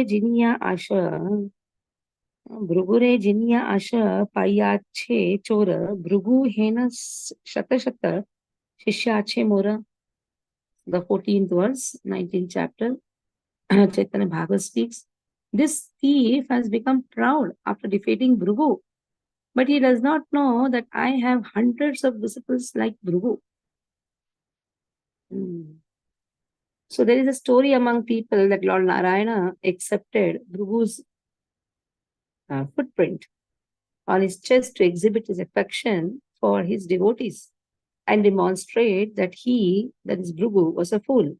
Jinya Asha, Brugure Jinya Asha, Payache Chora, Brugu Hena Shata Shata, Shishache Mora, the 14th verse, 19th chapter, Chaitanya Bhagavat speaks. This thief has become proud after defeating Brugu, but he does not know that I have hundreds of disciples like Brugu. So there is a story among people that Lord Narayana accepted Bhrugu's footprint on his chest to exhibit his affection for his devotees and demonstrate that he, that is Bhrugu, was a fool.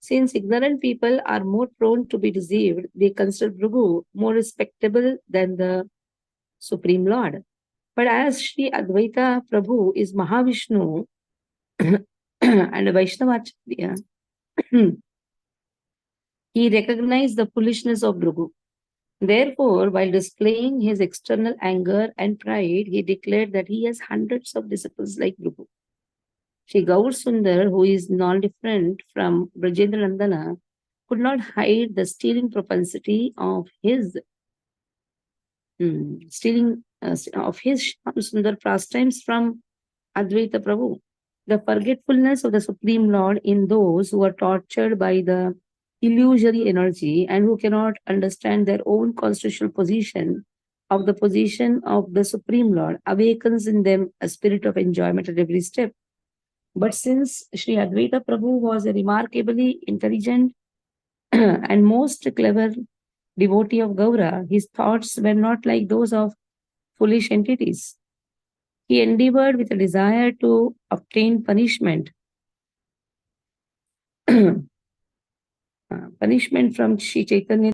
Since ignorant people are more prone to be deceived, they consider Bhrugu more respectable than the Supreme Lord. But as Shri Advaita Prabhu is Mahavishnu and a Vaishnavacharya, he recognized the foolishness of Bhrugu. Therefore, while displaying his external anger and pride, he declared that he has hundreds of disciples like Bhrugu. Shri Gaur Sundar, who is non-different from Brajendra Nandana, could not hide the stealing propensity of his Sundar pastimes from Advaita Prabhu. The forgetfulness of the Supreme Lord in those who are tortured by the illusory energy and who cannot understand their own constitutional position of the Supreme Lord awakens in them a spirit of enjoyment at every step. But since Sri Advaita Prabhu was a remarkably intelligent and most clever devotee of Gaura, his thoughts were not like those of foolish entities. He endeavored with a desire to obtain punishment from Shri Chaitanya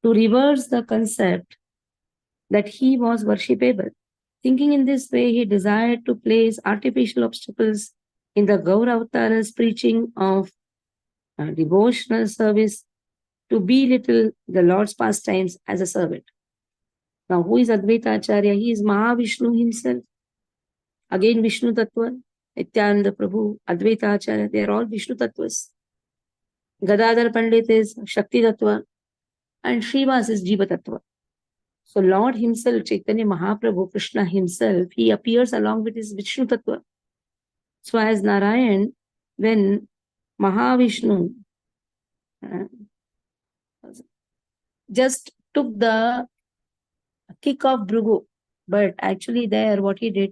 to reverse the concept that he was worshipable. Thinking in this way, he desired to place artificial obstacles in the Gaura Avatara's preaching of devotional service to belittle the Lord's pastimes as a servant. Now, who is Advaita Acharya? He is Mahavishnu himself. Again, Vishnu Tattva, Nityananda Prabhu, Advaita Acharya, they are all Vishnu Tattvas. Gadadhar Pandit is Shakti Tattva, and Srivas is Jiva Tattva. So Lord himself, Chaitanya Mahaprabhu, Krishna himself, he appears along with his Vishnu Tattva. So as Narayan, when Mahavishnu just took the kick of Bhrugu, but actually there what he did,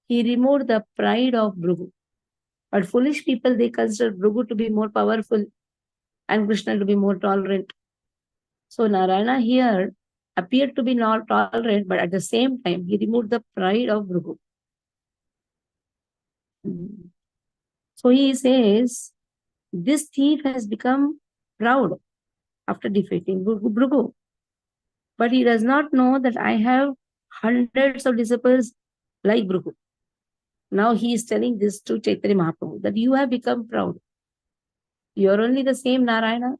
he removed the pride of Bhrugu. But foolish people, they consider Bhrugu to be more powerful and Krishna to be more tolerant. So Narayana here appeared to be not tolerant, but at the same time, he removed the pride of Bhrugu. So he says, this thief has become proud after defeating Bhrugu. But he does not know that I have hundreds of disciples like Bhrugu. Now he is telling this to Chaitanya Mahaprabhu, that you have become proud. You are only the same Narayana.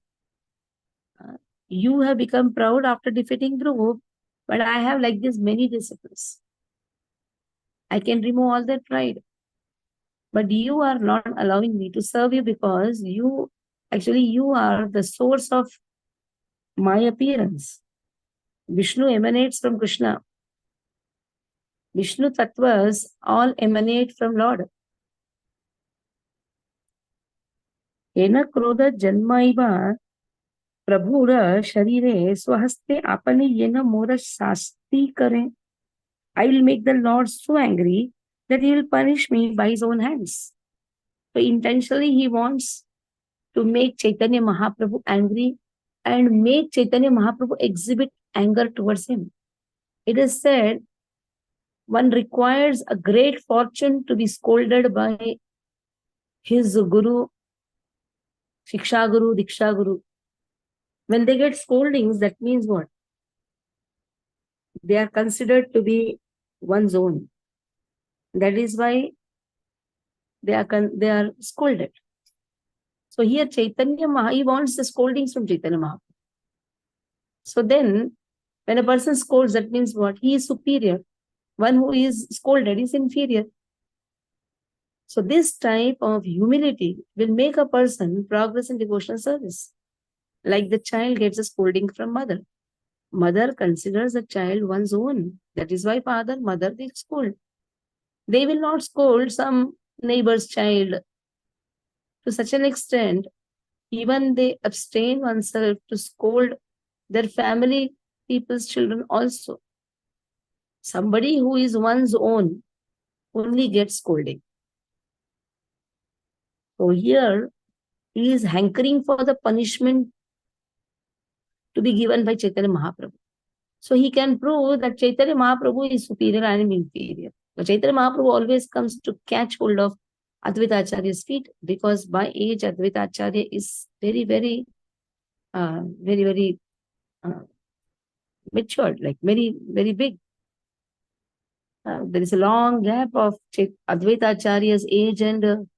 You have become proud after defeating Bhrugu, but I have like this many disciples. I can remove all their pride. But you are not allowing me to serve you because you are the source of my appearance. Vishnu emanates from Krishna. Vishnu Tattvas all emanate from Lord. Ena krodha janmaiva prabhura sharire swahaste apane yena mora sasti kare. I will make the Lord so angry that he will punish me by his own hands. So intentionally he wants to make Chaitanya Mahaprabhu angry and make Chaitanya Mahaprabhu exhibit anger towards him. It is said, one requires a great fortune to be scolded by his guru, Shiksha Guru, Diksha Guru. When they get scoldings, that means what? They are considered to be one's own. That is why they are scolded. So here Chaitanya Mahaprabhu, he wants the scoldings from Chaitanya Mahaprabhu. So then, when a person scolds, that means what? He is superior. One who is scolded is inferior. So this type of humility will make a person progress in devotional service. Like the child gets a scolding from mother. Mother considers the child one's own. That is why father, mother, they scold. They will not scold some neighbor's child to such an extent. Even they abstain oneself to scold their family people's children also. Somebody who is one's own only gets scolding. So here he is hankering for the punishment to be given by Chaitanya Mahaprabhu. So he can prove that Chaitanya Mahaprabhu is superior and I am inferior. But Chaitanya Mahaprabhu always comes to catch hold of Advaita Acharya's feet because by age Advaita Acharya is very matured, like very big. There is a long gap of Advaita Acharya's age and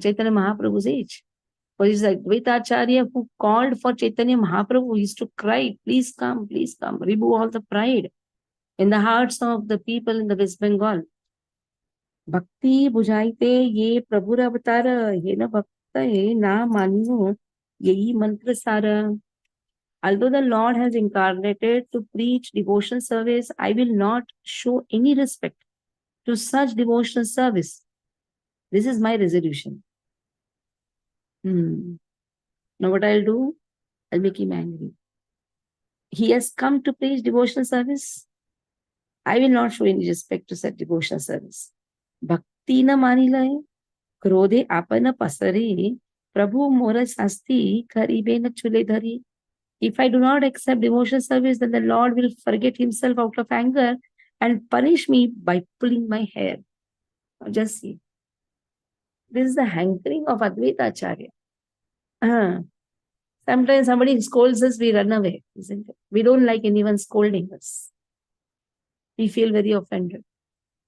Chaitanya Mahaprabhu's age. For his Advaita Acharya who called for Chaitanya Mahaprabhu, he used to cry, please come, remove all the pride in the hearts of the people in the West Bengal. Bhakti bujaite ye prabhur avatara, ye na bhakta ye na manu, yehi mantra sara. Although the Lord has incarnated to preach devotional service, I will not show any respect to such devotional service. This is my resolution. Now what I'll do? I'll make him angry. He has come to preach devotional service. I will not show any respect to such devotional service. Bhakti na manila krodhe apana pasare prabhu mora sasti karibe na chule dhari. If I do not accept devotional service, then the Lord will forget himself out of anger and punish me by pulling my hair. Now just see. This is the hankering of Advaita Acharya. Sometimes somebody scolds us, we run away, isn't it? We don't like anyone scolding us. We feel very offended.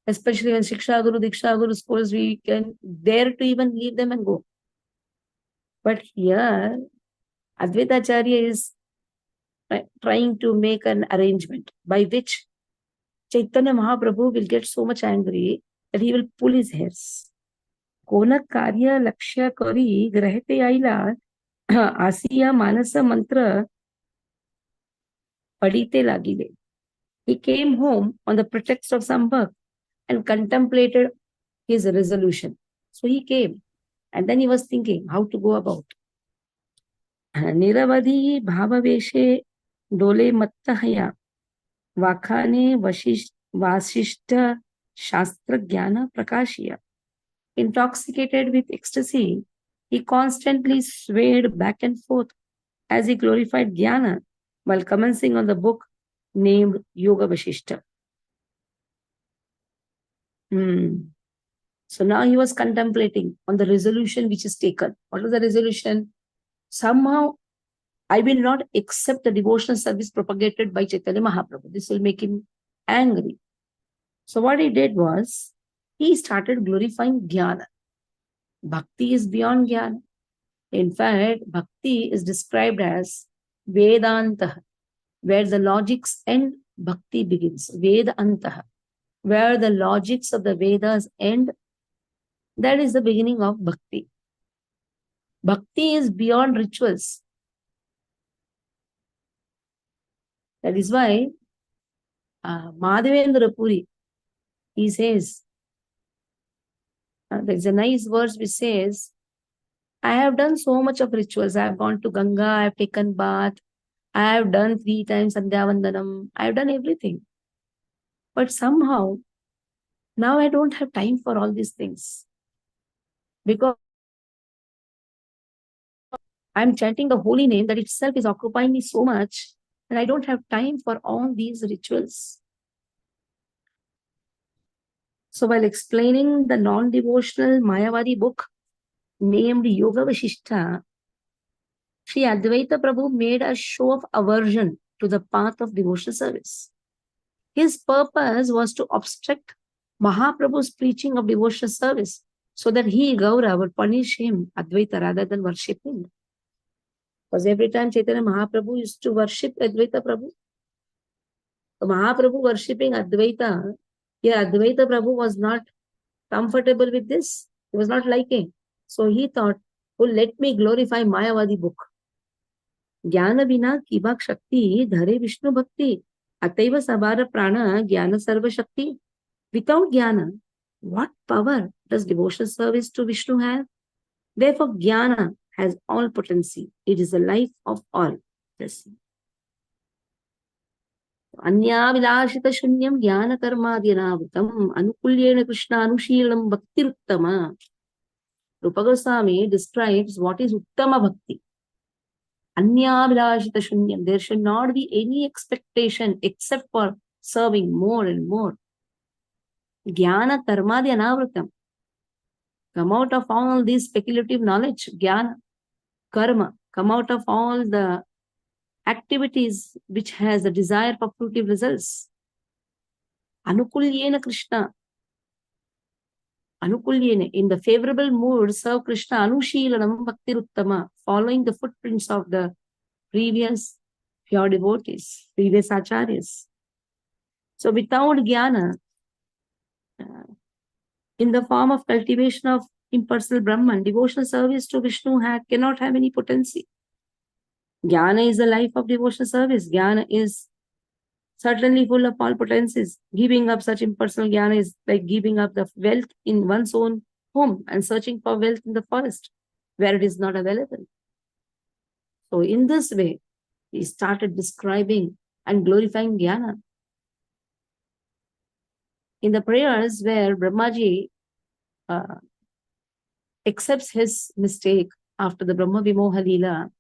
Especially when Shiksha Guru, Diksha Guru scolds, we can dare to even leave them and go. But here, Advaita Acharya is trying to make an arrangement by which Chaitanya Mahaprabhu will get so much angry that he will pull his hairs. Kona karya lakshya kari grahate aila asiya manasa mantra padite lagile. He came home on the pretext of some work and contemplated his resolution. So he came and then he was thinking how to go about. Niravadi bhavaveshe dole mattahaya Vakhane Vasishta Shastra Jnana Prakashiya. Intoxicated with ecstasy, he constantly swayed back and forth as he glorified Jnana while commencing on the book named Yoga Vasishta. So now he was contemplating on the resolution which is taken. What was the resolution? Somehow I will not accept the devotional service propagated by Chaitanya Mahaprabhu. This will make him angry. So what he did was, he started glorifying Jnana. Bhakti is beyond Jnana. In fact, Bhakti is described as Vedanta, where the logics end, Bhakti begins. Vedanta, where the logics of the Vedas end, that is the beginning of Bhakti. Bhakti is beyond rituals. That is why Madhavendra Puri, he says, there's a nice verse which says, I have done so much of rituals. I have gone to Ganga, I have taken bath, I have done 3 times Sandhya Vandanam, I have done everything. But somehow, now I don't have time for all these things. Because I'm chanting the holy name, that itself is occupying me so much, and I don't have time for all these rituals. So while explaining the non-devotional Mayavadi book named Yoga Vasishta, Shri Advaita Prabhu made a show of aversion to the path of devotional service. His purpose was to obstruct Mahaprabhu's preaching of devotional service so that he, Gaura, would punish him, Advaita, rather than worship him. Because every time Chaitanya Mahaprabhu used to worship Advaita Prabhu, so Mahaprabhu worshipping Advaita, here Advaita Prabhu was not comfortable with this. He was not liking. So he thought, oh, let me glorify Mayavadi book. Jnana vina kibak shakti dhare Vishnu bhakti. Ataiva sabara prana jnana sarva shakti. Without jnana, what power does devotional service to Vishnu have? Therefore, jnana has all potency. It is the life of all. Yes. अन्याविलासित शून्यम ज्ञान कर्माद्यनावृतम अनुकूल्येन कृष्णानुशीलनम भक्तिरुत्तमा. Rupa Goswami describes what is Uttama Bhakti. Anyavilashita Shunyam. There should not be any expectation except for serving more and more. Jnana Karmadi Anavritam. Come out of all this speculative knowledge, Jnana, Karma. Come out of all the activities which has a desire for fruitive results. Anukulyena Krishna. Anukulyena. In the favorable mood, serve Krishna. Anushilanam Bhaktiruttama. Following the footprints of the previous pure devotees, previous acharyas. So without jnana, in the form of cultivation of impersonal Brahman, devotional service to Vishnu cannot have any potency. Jnana is the life of devotional service. Jnana is certainly full of all potencies. Giving up such impersonal jnana is like giving up the wealth in one's own home and searching for wealth in the forest where it is not available. So in this way, he started describing and glorifying jnana. In the prayers where Brahmaji accepts his mistake after the Brahma Vimoha Leela,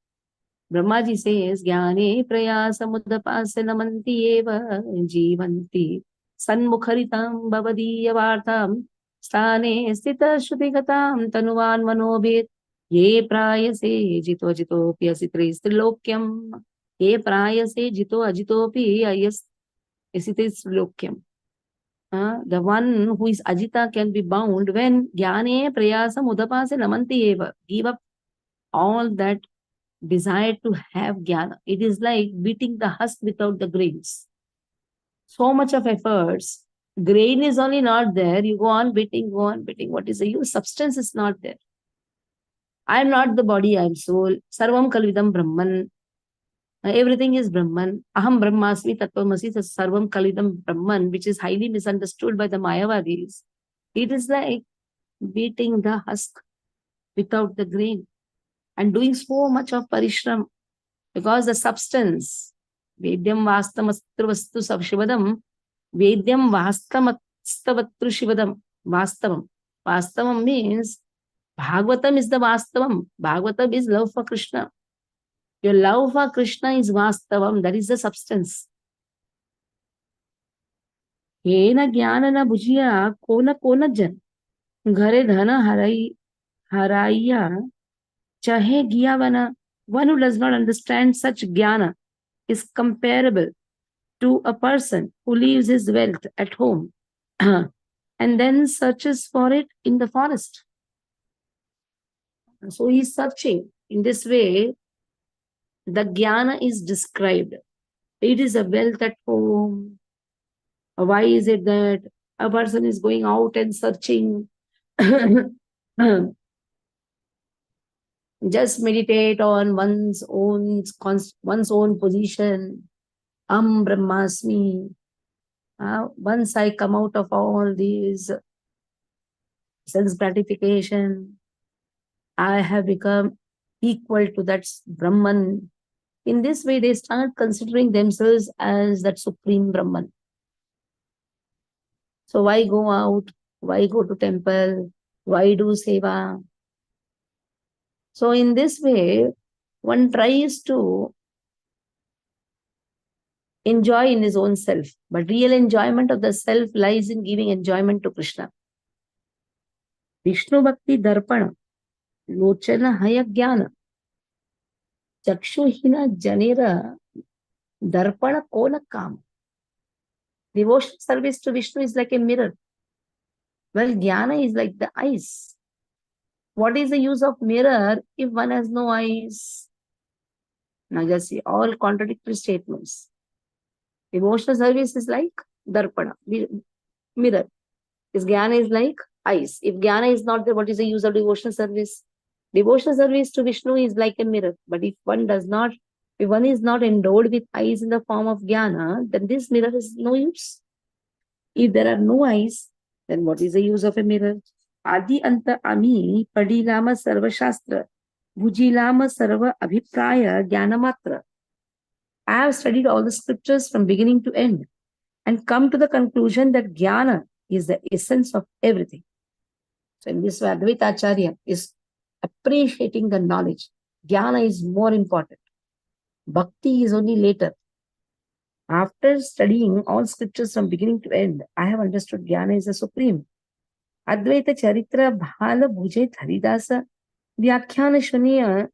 Brahmaji says, Jnane prayasa mudapasya namanti eva jivanti sanmukharitam bhavadiya vartam stane stita shrudigatam tanuvan manobit ye prayase jito ajitopi asitri strilokyam ye prayase jito ajitopi ayas asitri strilokyam. The one who is Ajita can be bound when Jnane Prayasam Udapase Namanti Eva. Give up all that desire to have Jnana. It is like beating the husk without the grains. So much of efforts. Grain is only not there. You go on beating, go on beating. What is the use? Substance is not there. I am not the body, I am soul. Sarvam Kalvidam Brahman. Everything is Brahman. Aham Brahmasmi Tattvamasi Sarvam Kalidam Brahman, which is highly misunderstood by the Mayavadis. It is like beating the husk without the grain and doing so much of parishram because the substance, Vedyam Vastamatru Shivadam, Vedyam Vastamastavatru Shivadam, Vastavam. Vastavam means Bhagavatam is the Vastavam. Bhagavatam is love for Krishna. Your love for Krishna is Vastavam, that is the substance. Hena Jnana Bhujya Kona Kona Jan. Ghare Dhana Haraiya Chahe Gyavana. One who does not understand such Jnana is comparable to a person who leaves his wealth at home and then searches for it in the forest. So he is searching. In this way, the Jnana is described. It is a wealth at home. Why is it that a person is going out and searching? Just meditate on one's own position. Brahmasmi. Once I come out of all these sense gratification, I have become equal to that Brahman. In this way, they start considering themselves as that supreme Brahman. So why go out? Why go to temple? Why do seva? So in this way, one tries to enjoy in his own self. But real enjoyment of the self lies in giving enjoyment to Krishna. Vishnu Bhakti Darpana, Lochana Haya Jnana, Chakshuhina Janera Darpana Kona Kam. Devotional service to Vishnu is like a mirror. Well, Jnana is like the eyes. What is the use of mirror if one has no eyes? Now just see, all contradictory statements. Devotional service is like darpana, mirror. His jnana is like eyes. If jnana is not there, what is the use of devotional service? Devotional service to Vishnu is like a mirror. But if one is not endowed with eyes in the form of jnana, then this mirror is no use. If there are no eyes, then what is the use of a mirror? Adi anta ami padilama sarva shastra, bhujilama sarva abhipraya jnanamatra. I have studied all the scriptures from beginning to end and come to the conclusion that jnana is the essence of everything. So in this way, Advaita Acharya is appreciating the knowledge. Jnana is more important. Bhakti is only later. After studying all scriptures from beginning to end, I have understood Jnana is the supreme. Advaita Charitra Bhala Bhuje Haridasa Vyakhyan Shuniya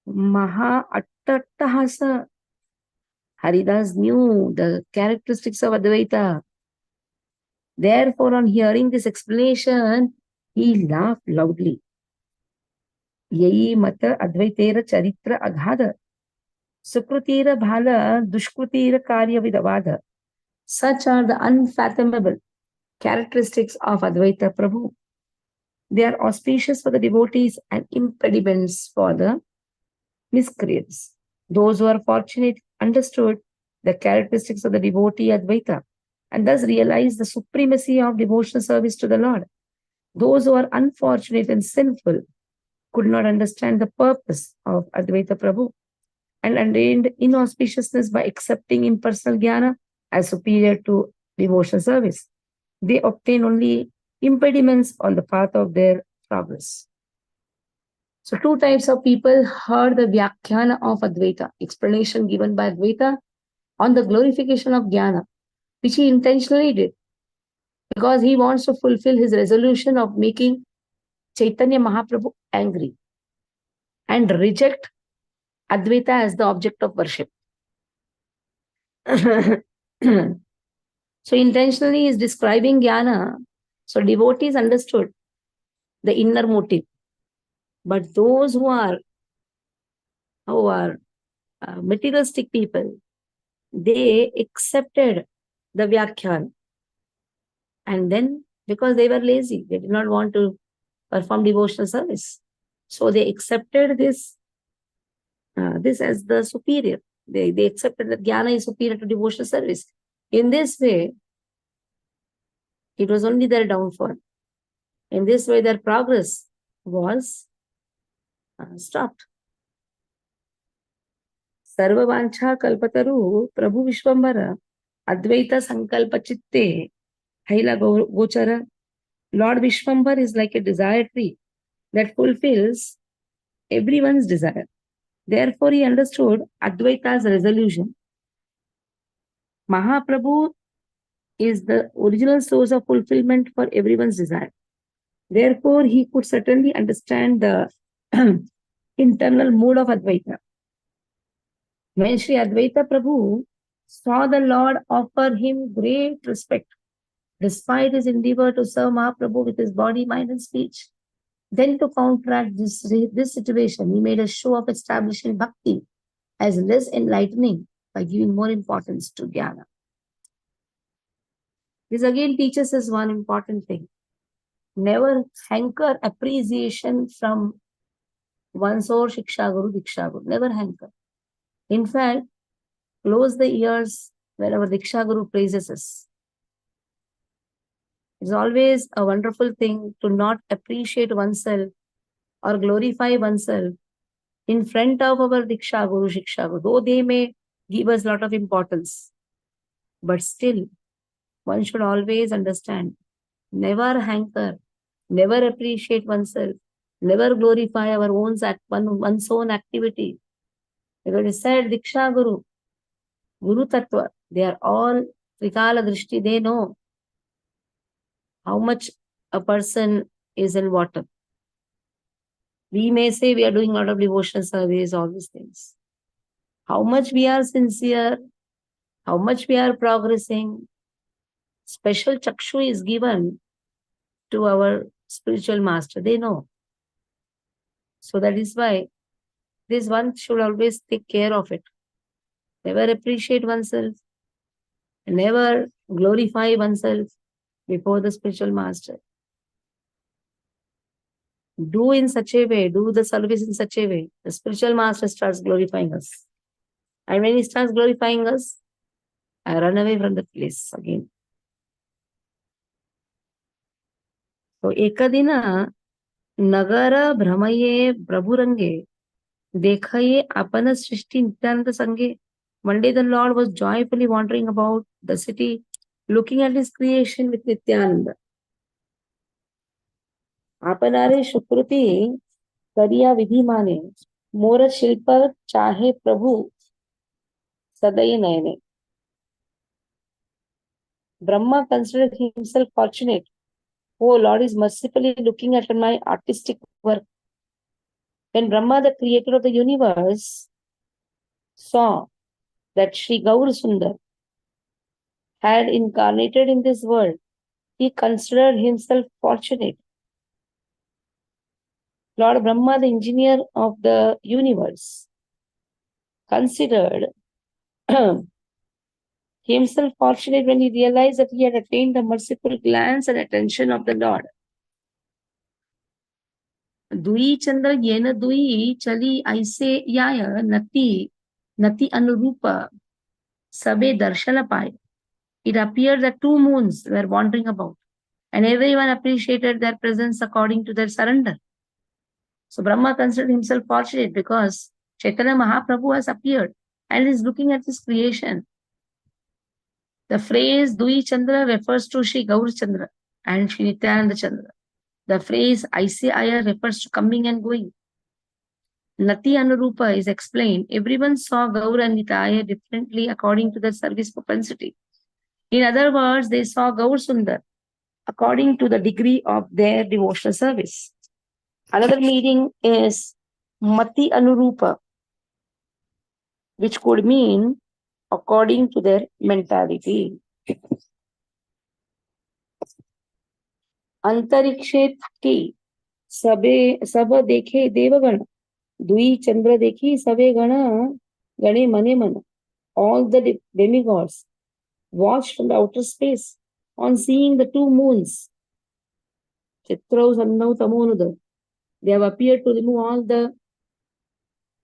Maha Attattahasa. Haridas knew the characteristics of Advaita. Therefore, on hearing this explanation, he laughed loudly. Yai mata Advaitera Charitra Aghada. Sukrutira Bhala Dushkrutira Karya Vidavada. Such are the unfathomable characteristics of Advaita Prabhu. They are auspicious for the devotees and impediments for the miscreants. Those who are fortunate understood the characteristics of the devotee Advaita and thus realized the supremacy of devotional service to the Lord. Those who are unfortunate and sinful could not understand the purpose of Advaita Prabhu and attained inauspiciousness by accepting impersonal jnana as superior to devotional service. They obtain only impediments on the path of their progress. So two types of people heard the Vyakhyana of Advaita, explanation given by Advaita on the glorification of Jnana, which he intentionally did because he wants to fulfill his resolution of making Chaitanya Mahaprabhu angry and reject Advaita as the object of worship. So intentionally he is describing Jnana. So devotees understood the inner motive. But those who are materialistic people, they accepted the Vyakhyan. And then, because they were lazy, they did not want to perform devotional service. So they accepted this as the superior. They accepted that Jnana is superior to devotional service. In this way, it was only their downfall. In this way, their progress was stopped. Sarva Vancha Kalpataru Prabhu Vishwambara Advaita Sankalpa Chitte Haila Gochara. Lord Vishwambar is like a desire tree that fulfills everyone's desire. Therefore, he understood Advaita's resolution. Mahaprabhu is the original source of fulfillment for everyone's desire. Therefore, he could certainly understand the internal mood of Advaita. When Shri Advaita Prabhu saw the Lord offer him great respect, despite his endeavor to serve Mahaprabhu with his body, mind, and speech, then to counteract this situation, he made a show of establishing bhakti as less enlightening by giving more importance to jnana. This again teaches us one important thing. Never hanker appreciation from one's or Shiksha Guru, Diksha Guru. Never hanker. In fact, close the ears whenever Diksha Guru praises us. It's always a wonderful thing to not appreciate oneself or glorify oneself in front of our Diksha Guru, Shiksha Guru, though they may give us a lot of importance. But still, one should always understand, never hanker, never appreciate oneself, never glorify our one's own activity. Because it is said, Diksha Guru, Guru Tattva, they are all Trikala Drishti, they know how much a person is in water. We may say we are doing a lot of devotional service, all these things. How much we are sincere, how much we are progressing. Special chakshu is given to our spiritual master. They know. So that is why this one should always take care of it. Never appreciate oneself. Never glorify oneself before the spiritual master. do in such a way, do the service in such a way, the spiritual master starts glorifying us. And when he starts glorifying us, I run away from the place again. So ekadina nagara brahmaye prabhurange dekhaye apana srishti nityananda sange. One day the Lord was joyfully wandering about the city, looking at his creation with Nityananda. आपनारे सुकृति करिया विधि माने मोर शिल्प चाहे प्रभु सदय नयने. Brahma considered himself fortunate. Oh, Lord is mercifully looking at my artistic work. When Brahma, the creator of the universe, saw that Sri Gaur Sundar had incarnated in this world, he considered himself fortunate. Lord Brahma, the engineer of the universe, considered himself fortunate when he realized that he had attained the merciful glance and attention of the Lord. Dui Chandra Yena Dui Chali Aise Yaya Nati Anurupa Sabe Darshana Pai. It appeared that two moons were wandering about, and everyone appreciated their presence according to their surrender. So Brahma considered himself fortunate because Chaitanya Mahaprabhu has appeared and is looking at his creation. The phrase Dui Chandra refers to Sri Gaur Chandra and Sri Nityananda Chandra. The phrase Aise Aya refers to coming and going. Nati Anurupa is explained. Everyone saw Gaur and Nitaya differently according to their service propensity. In other words, they saw Gaur Sundar according to the degree of their devotional service. Another meaning is Mati Anurupa, which could mean according to their mentality. Antarikshet ki सब देखे देवगण दुई चंद्र देखी सबे गण गणे मने मन. All the demigods watched from the outer space on seeing the two moons. Chitrau Sannau Tamonuda. They have appeared to remove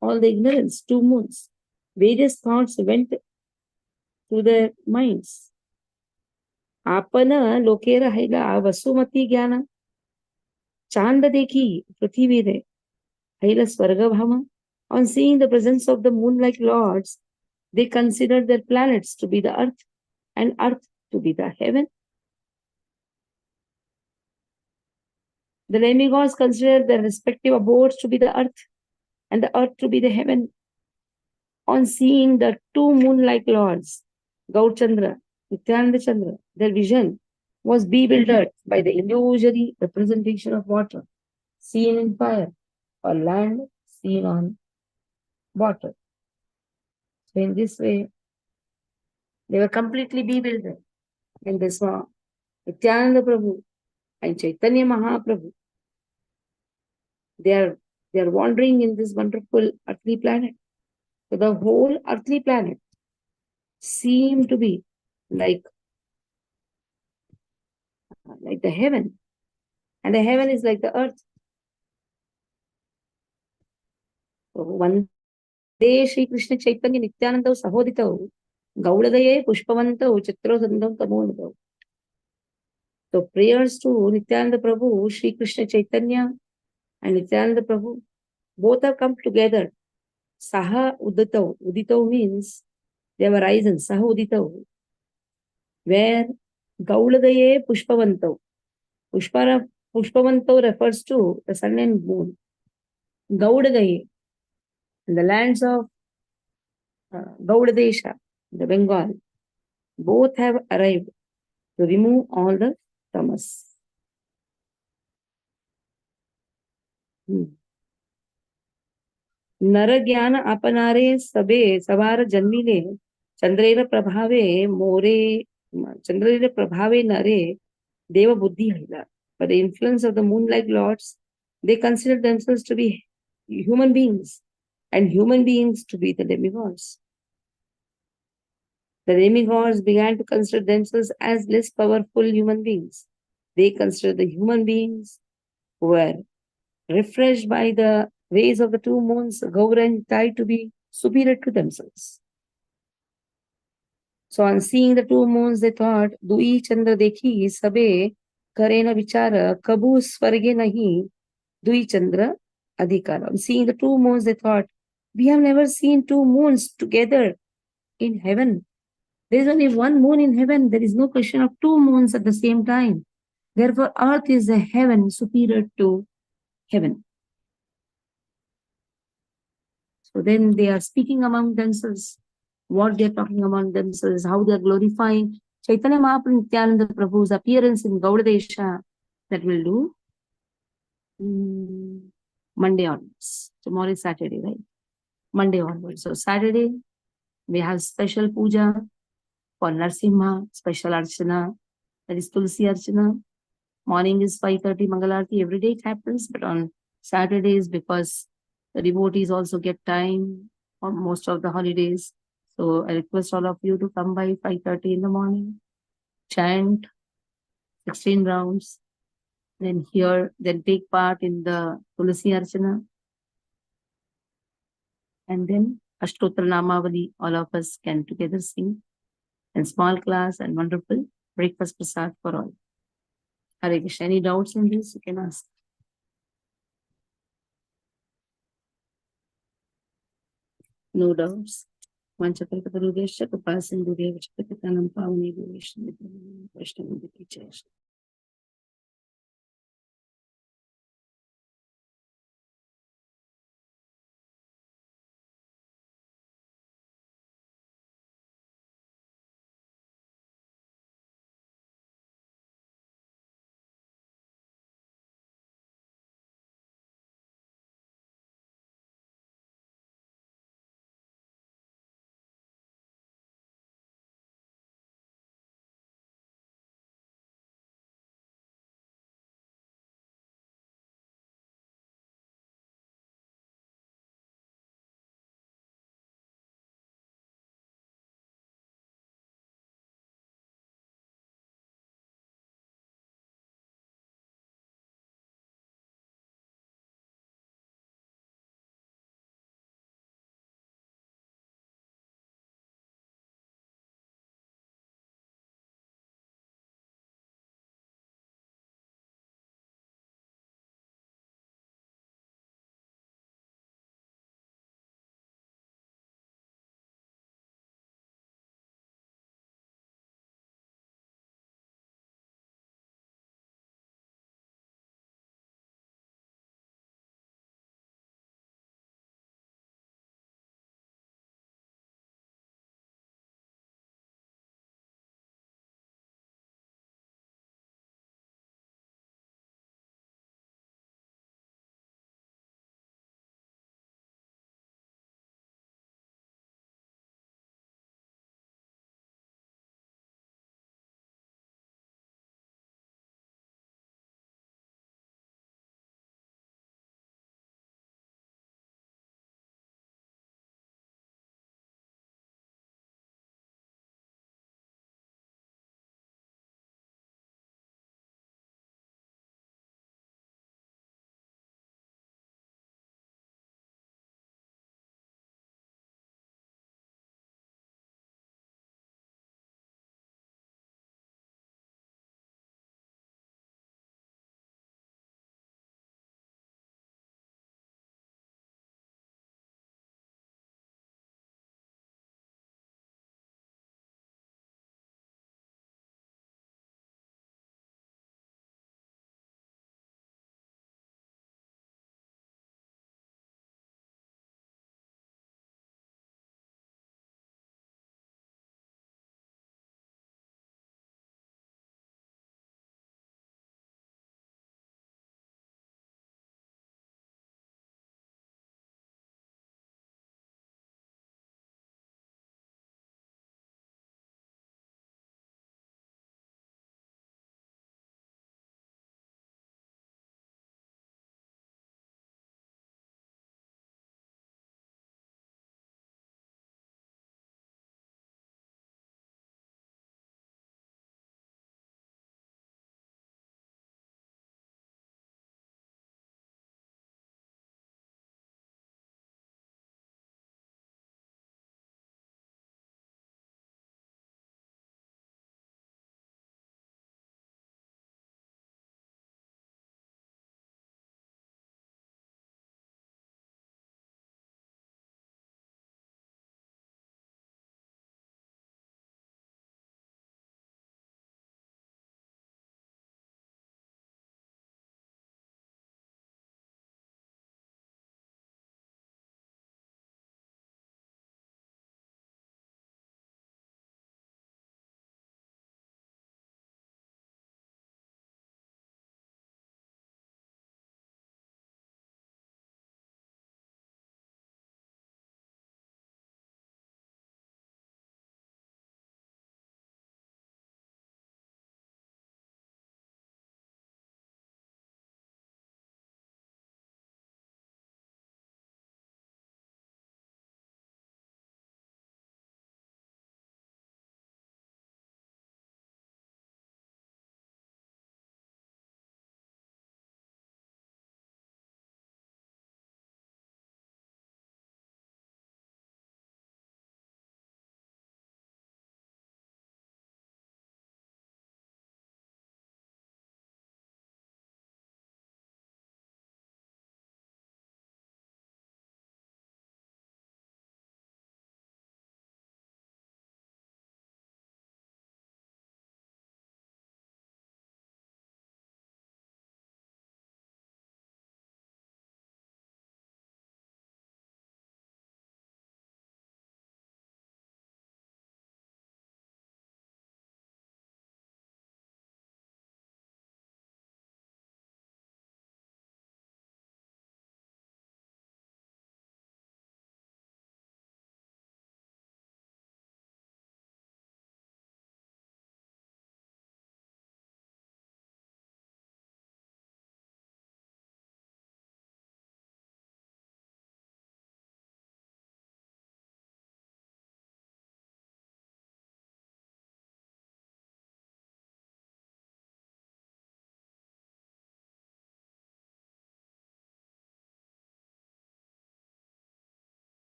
all the ignorance, two moons. Various thoughts went through their minds. Apana lokera haila vasumati jnana. Chanda dekhi prithvi re haila swarga bhama. On seeing the presence of the moon-like lords, they considered their planets to be the earth and earth to be the heaven. The demigods considered their respective abodes to be the earth and the earth to be the heaven. On seeing the two moon-like lords, Gaurchandra, Nityananda Chandra, their vision was bewildered by the illusory representation of water seen in fire or land seen on water. So in this way, they were completely bewildered when they saw Nityananda Prabhu and Chaitanya Mahaprabhu. They are wandering in this wonderful earthly planet. So the whole earthly planet seemed to be like the heaven. And the heaven is like the earth. So one day Shri Krishna Chaitanya Nityananda Sahoditau Gaudadaye Pushpavantau Chitro Sandam Tamonadau. So prayers to Nityananda Prabhu, Shri Krishna Chaitanya and Nityananda Prabhu, both have come together. Saha Uditau. Uditau means they have arisen. Saha Uditau. Where Gauladaye Pushpavantau. Pushpavantau refers to the sun and moon. Gaudadaye, in the lands of Gaudadesha, the Bengal, both have arrived to remove all the tamas. नर ज्ञान अपनारे सबे सवार जन्मिले चंद्रेर प्रभावे मोरे चंद्रेर प्रभावे नरे देव बुद्धि हईला. By the influence of the moon-like lords, they consider themselves to be human beings and human beings to be the demigods. The demigods began to consider themselves as less powerful human beings. They considered the human beings who were refreshed by the rays of the two moons, Gaura and tried to be superior to themselves. So on seeing the two moons, they thought, Dui Chandra dekhi sabe kare na vichara kabu swarge nahi Dui Chandra adhikara. On seeing the two moons, they thought, we have never seen two moons together in heaven. There is only one moon in heaven. There is no question of two moons at the same time. Therefore, earth is a heaven superior to heaven. So then they are speaking among themselves, what they are talking among themselves, how they are glorifying Chaitanya Mahaprabhu Nityananda Prabhu's appearance in Gaudadesha. That will do Monday onwards. Tomorrow is Saturday, right? Monday onwards. So Saturday, we have special puja for Narsimha, special Archana, that is Tulsi Archana. Morning is 5:30 Mangalarti. Every day it happens, but on Saturdays, because the devotees also get time on most of the holidays. So I request all of you to come by 5:30 in the morning, chant 16 rounds, then take part in the Tulsi Archana, and then Ashtotra Namavali, all of us can together sing in small class and wonderful breakfast prasad for all. Hare Krishna. Any doubts in this? You can ask. No doubts. Vanchakalapatarubhyascha, Kripasindhubhyavachakatikanam pavane Vishnu Vishnu